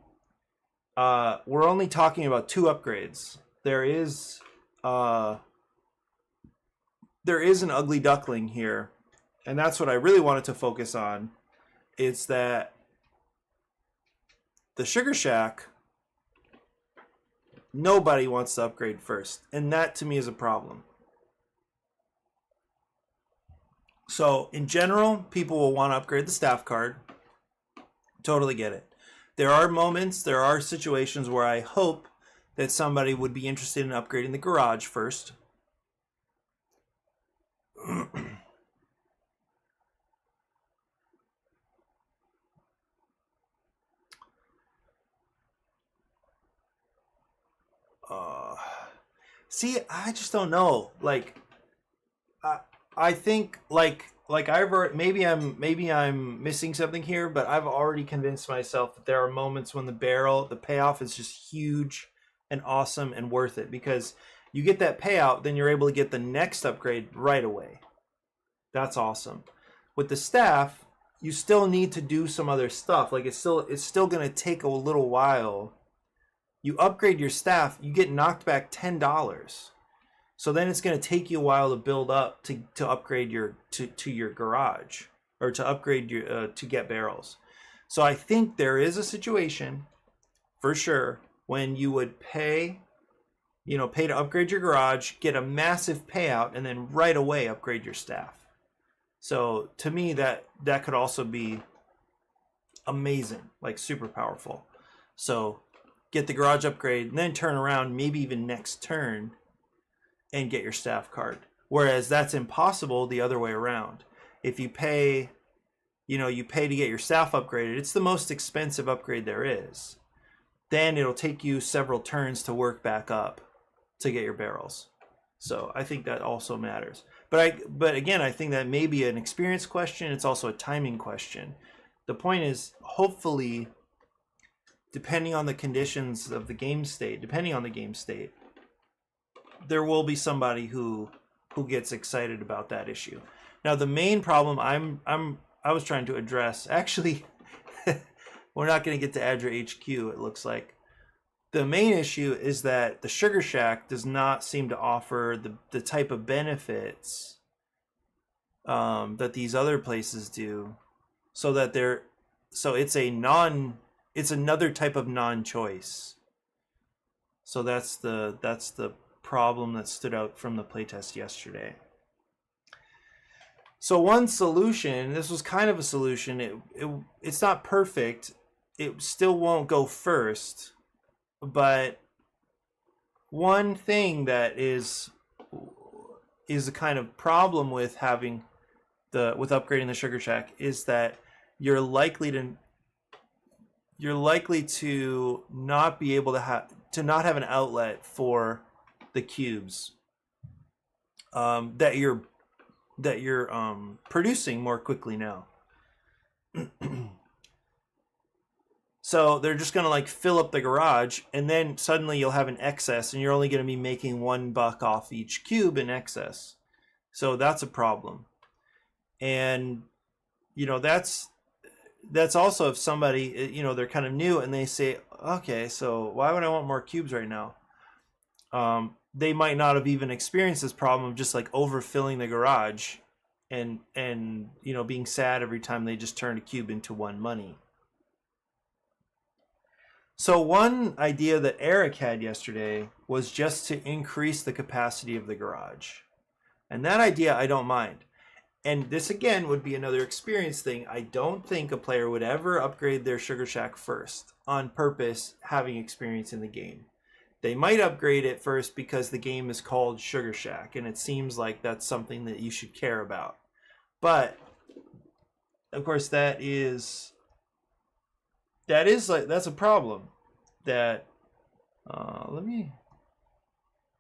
We're only talking about 2 upgrades. There is an ugly duckling here, and that's what I really wanted to focus on. It's that the Sugar Shack, nobody wants to upgrade first, and that to me is a problem. So in general, people will want to upgrade the staff card. Totally get it. There are moments, there are situations where I hope that somebody would be interested in upgrading the garage first. See, I just don't know. Like, I think like maybe I'm missing something here, but I've already convinced myself that there are moments when the payoff is just huge and awesome and worth it, because you get that payout, then you're able to get the next upgrade right away. That's awesome. With the staff, you still need to do some other stuff. Like, it's still going to take a little while. You upgrade your staff, you get knocked back $10. So then it's going to take you a while to build up to upgrade your to your garage, or to upgrade your to get barrels. So I think there is a situation for sure when you would pay to upgrade your garage, get a massive payout, and then right away upgrade your staff. So to me, that could also be amazing, like super powerful. So get the garage upgrade and then turn around, maybe even next turn, and get your staff card. Whereas that's impossible the other way around. If you pay, to get your staff upgraded, it's the most expensive upgrade there is. Then it'll take you several turns to work back up to get your barrels. So I think that also matters. But again, I think that may be an experience question. It's also a timing question. The point is, hopefully, depending on the conditions of the game state, there will be somebody who gets excited about that issue. Now, the main problem I was trying to address, actually, we're not going to get to ADRA HQ, it looks like. the main issue is that the Sugar Shack does not seem to offer the type of benefits that these other places do, so that it's another type of non-choice. So that's the problem that stood out from the playtest yesterday. So one solution, this was kind of a solution. It's not perfect. It still won't go first, but one thing that is a kind of problem with upgrading the Sugar Shack is that you're likely to not be able to not have an outlet for the cubes that you're producing more quickly now. So they're just going to like fill up the garage, and then suddenly you'll have an excess, and you're only going to be making $1 off each cube in excess. So that's a problem. And that's also if somebody, they're kind of new and they say, okay, so why would I want more cubes right now? They might not have even experienced this problem of just like overfilling the garage and being sad every time they just turn a cube into one money. So one idea that Eric had yesterday was just to increase the capacity of the garage. And that idea I don't mind. And this again would be another experience thing. I don't think a player would ever upgrade their Sugar Shack first on purpose, having experience in the game. They might upgrade it first because the game is called Sugar Shack and it seems like that's something that you should care about. But of course that's a problem. That let me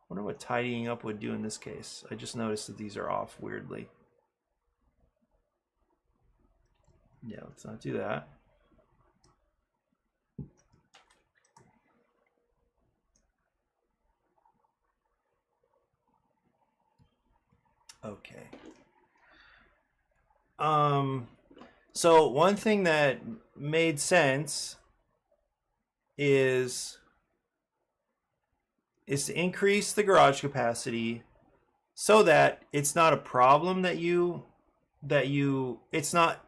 wonder what tidying up would do in this case. I just noticed that these are off weirdly. Yeah, let's not do that. Okay. So one thing that made sense is to increase the garage capacity so that it's not a problem that it's not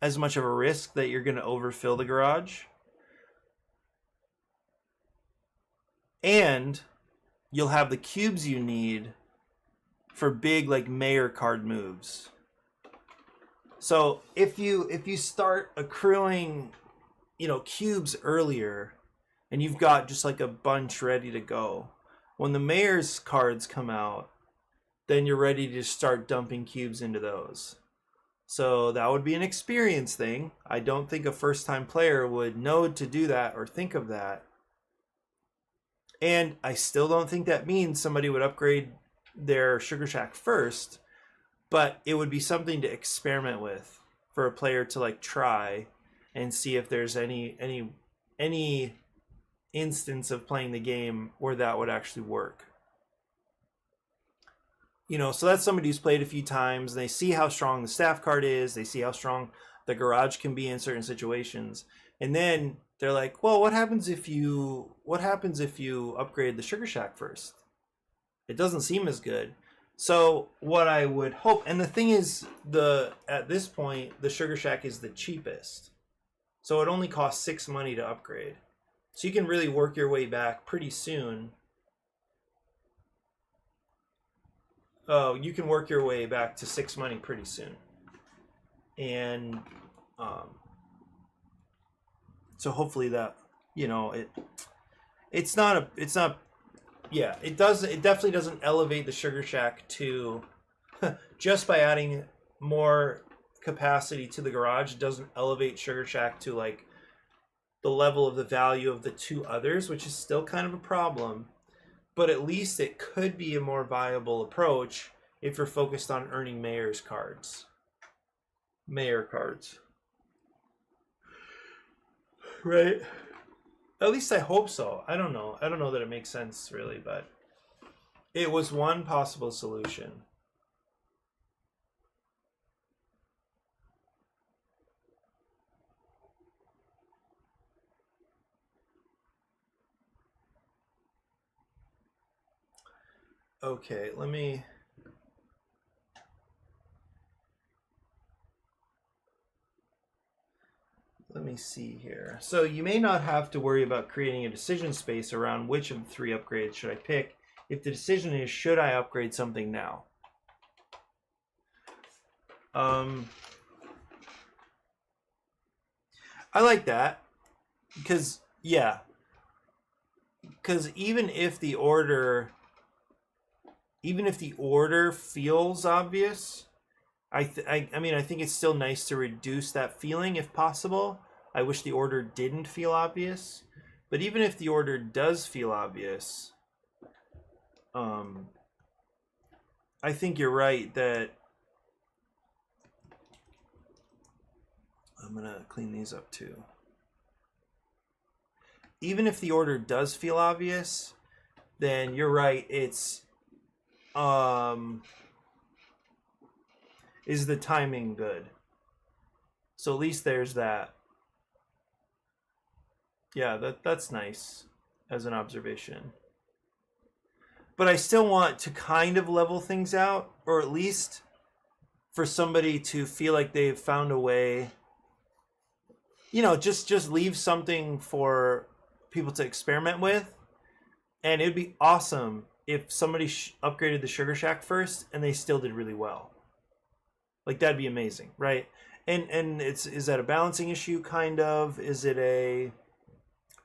as much of a risk that you're going to overfill the garage. And you'll have the cubes you need for big like mayor card moves. So if you start accruing, cubes earlier and you've got just like a bunch ready to go, when the mayor's cards come out, then you're ready to start dumping cubes into those. So that would be an experience thing. I don't think a first-time player would know to do that or think of that. And I still don't think that means somebody would upgrade their Sugar Shack first, but it would be something to experiment with for a player to like try and see if there's any instance of playing the game where that would actually work. So that's somebody who's played a few times and they see how strong the staff card is, they see how strong the garage can be in certain situations, and then they're like, well, what happens if you upgrade the Sugar Shack first? It doesn't seem as good. So what I would hope, and the thing is, at this point the Sugar Shack is the cheapest, so it only costs 6 money to upgrade, so you can really work your way back pretty soon. Oh, you can work your way back to 6 money pretty soon. And so hopefully that, it definitely doesn't elevate the Sugar Shack to just by adding more capacity to the garage. It doesn't elevate Sugar Shack to like the level of the value of the two others, which is still kind of a problem. But at least it could be a more viable approach if you're focused on earning mayor cards. Right? At least I hope so. I don't know that it makes sense really, but it was one possible solution. Okay, let me see here. So you may not have to worry about creating a decision space around which of the 3 upgrades should I pick if the decision is, should I upgrade something now? I like that because, yeah, because even if the order feels obvious, I mean, I think it's still nice to reduce that feeling if possible. I wish the order didn't feel obvious, but even if the order does feel obvious, I think you're right that I'm gonna clean these up too. Even if the order does feel obvious, then you're right. It's is the timing good? So at least there's that. Yeah, that's nice as an observation. But I still want to kind of level things out, or at least for somebody to feel like they've found a way. You know, just leave something for people to experiment with, and it'd be awesome if somebody upgraded the Sugar Shack first and they still did really well. Like, that'd be amazing, right? And is that a balancing issue? Kind of. Is it a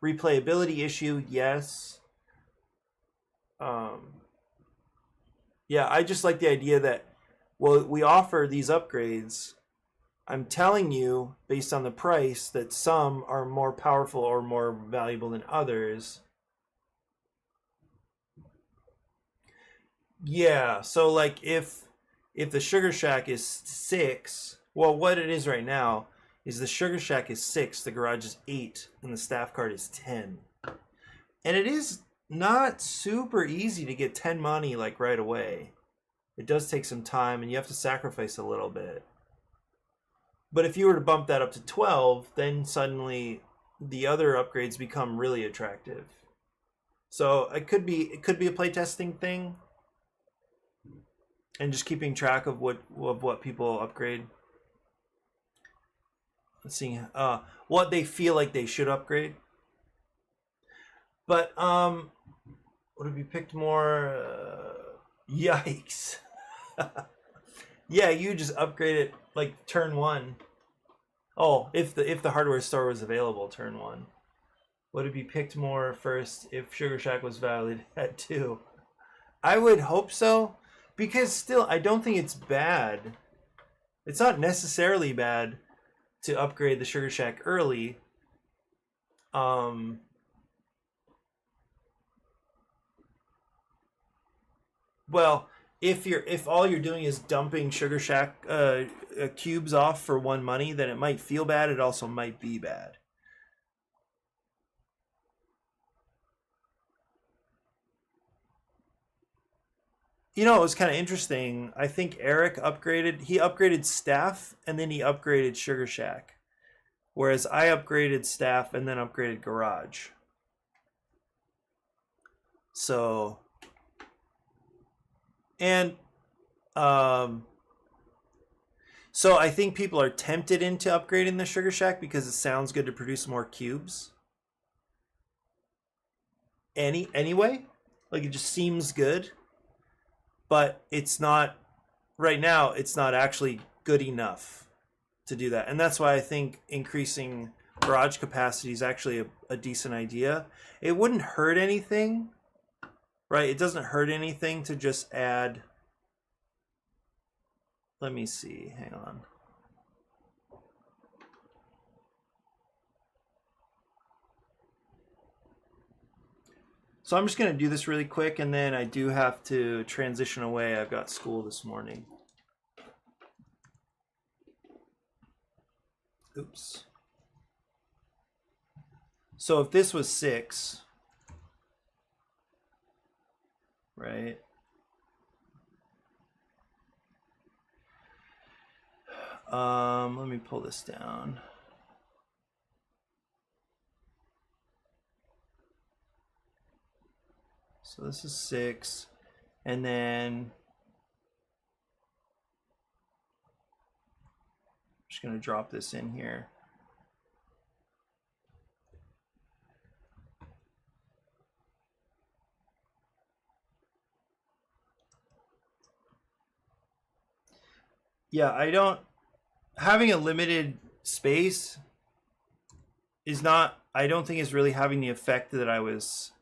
replayability issue? Yes. Yeah, I just like the idea that, well, we offer these upgrades. I'm telling you, based on the price, that some are more powerful or more valuable than others. Yeah, so like if the Sugar Shack is 6, well, what it is right now is the Sugar Shack is 6, the garage is 8, and the staff card is 10. And it is not super easy to get 10 money like right away. It does take some time, and you have to sacrifice a little bit. But if you were to bump that up to 12, then suddenly the other upgrades become really attractive. So it could be a playtesting thing, and just keeping track of what people upgrade. Let's see, what they feel like they should upgrade. But would it be picked more? Yikes! Yeah, you just upgrade it like turn 1. Oh, if the hardware store was available, turn 1. Would it be picked more first if Sugar Shack was valued at 2? I would hope so, because still, I don't think it's bad. It's not necessarily bad to upgrade the Sugar Shack early. Well, if all you're doing is dumping Sugar Shack cubes off for 1 money, then it might feel bad. It also might be bad. You know, it was kind of interesting. I think Eric upgraded staff and then he upgraded Sugar Shack. Whereas I upgraded staff and then upgraded garage. So, and so I think people are tempted into upgrading the Sugar Shack because it sounds good to produce more cubes. Anyway, like, it just seems good, but it's not right now. It's not actually good enough to do that, and that's why I think increasing garage capacity is actually a decent idea. It wouldn't hurt anything, right? It doesn't hurt anything to just add. Let me see. Hang on. So I'm just going to do this really quick, and then I do have to transition away. I've got school this morning. Oops. So if this was 6, right? Let me pull this down. So this is 6. And then I'm just going to drop this in here. Yeah, having a limited space is not, I don't think is really having the effect that I was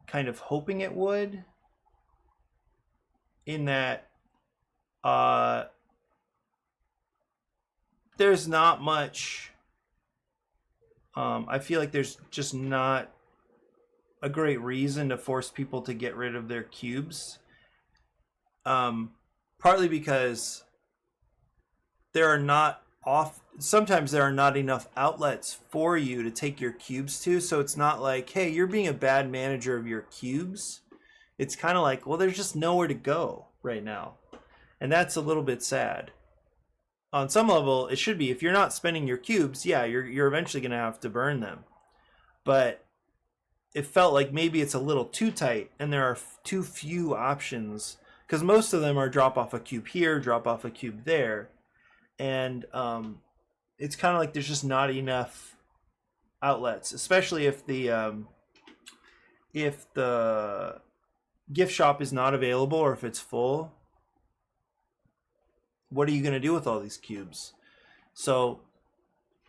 kind of hoping it would, in that there's not much, I feel like there's just not a great reason to force people to get rid of their cubes. Partly because sometimes there are not enough outlets for you to take your cubes to, so it's not like, hey, you're being a bad manager of your cubes. It's kind of like, well, there's just nowhere to go right now, and that's a little bit sad. On some level, it should be, if you're not spending your cubes, yeah, you're eventually going to have to burn them, but it felt like maybe it's a little too tight and there are too few options, because most of them are drop off a cube here, drop off a cube there, and it's kind of like there's just not enough outlets, especially if the gift shop is not available, or if it's full. What are you going to do with all these cubes? So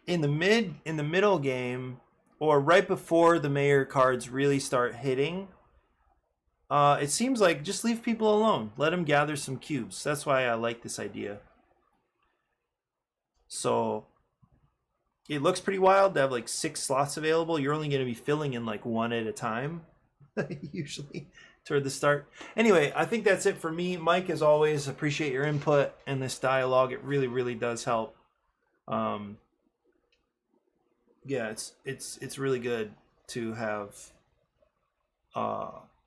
in the middle game, or right before the mayor cards really start hitting, it seems like just leave people alone. Let them gather some cubes. That's why I like this idea. So it looks pretty wild to have like 6 slots available. You're only going to be filling in like 1 at a time, usually, toward the start. Anyway, I think that's it for me. Mike, as always, appreciate your input and this dialogue. It really, really does help. Yeah, it's really good to have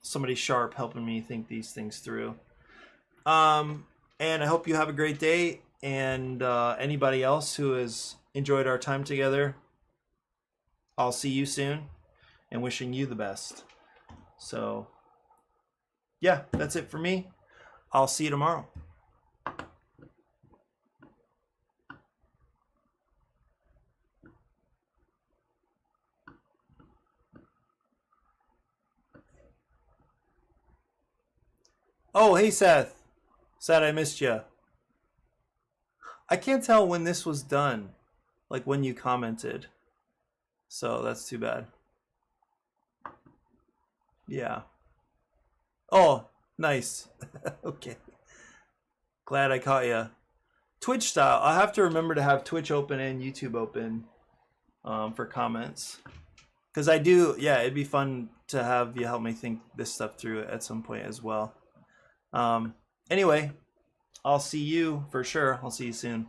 somebody sharp helping me think these things through. And I hope you have a great day. And anybody else who has enjoyed our time together, I'll see you soon, and wishing you the best. So yeah, that's it for me. I'll see you tomorrow. Oh, hey, Seth. Sad I missed you. I can't tell when this was done, like when you commented. So that's too bad. Yeah. Oh, nice. Okay. Glad I caught you. Twitch style. I'll have to remember to have Twitch open and YouTube open for comments. Because I do, yeah, it'd be fun to have you help me think this stuff through at some point as well. Anyway, I'll see you for sure. I'll see you soon.